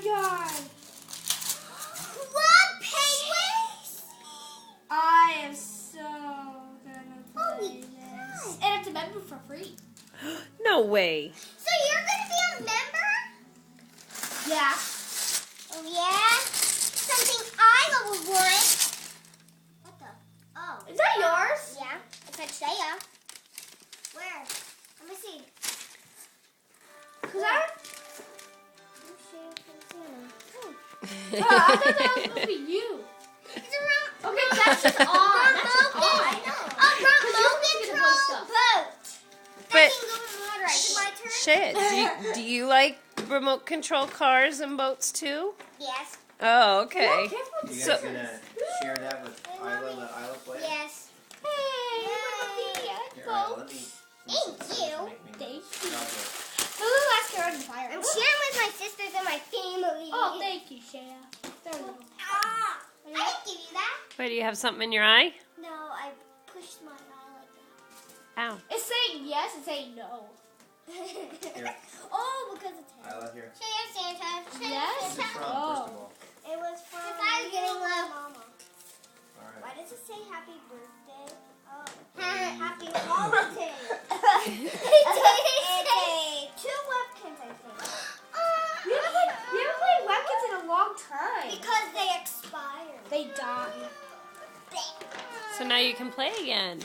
god! What penguins? I am so gonna play Holy this. God. And it's a member for free. No way. So you're gonna be a member? Yeah. Oh yeah? Something I would want. What the? Oh. Is that yours? Yeah. It's at Shaya. Where? Let me see. Cause I Oh, I thought that was supposed to be you. it's a Okay, that's just on. That's just on. I know. A remote control boat. But That can go in water. Is it my turn? shit, do you like remote control cars and boats too? Yes. Oh, okay. Careful with You the guys So- gonna share that with Isla, let Isla play? Yes. Hey, Here, Isla, let me. Thank you. Thank you. Okay. Ooh, let's go on fire. I'm sharing with my sisters and my family. Oh, thank you, Shaya. There we go. Ah, I didn't give you that. Wait, do you have something in your eye? No, I pushed my eye like Ow. It's saying yes, it's saying no. that. Here. Oh, because it's heavy. Isla, here. Share Santa. Share Yes? Where's it Santa. from, Oh. first of all? It was from. Because I was getting love. Mama. Alright. Why does it say happy birthday? Oh. Happy holiday. It's two webkins, I think. We haven't played Webkins in a long time. Because they expired. They died. So now you can play again.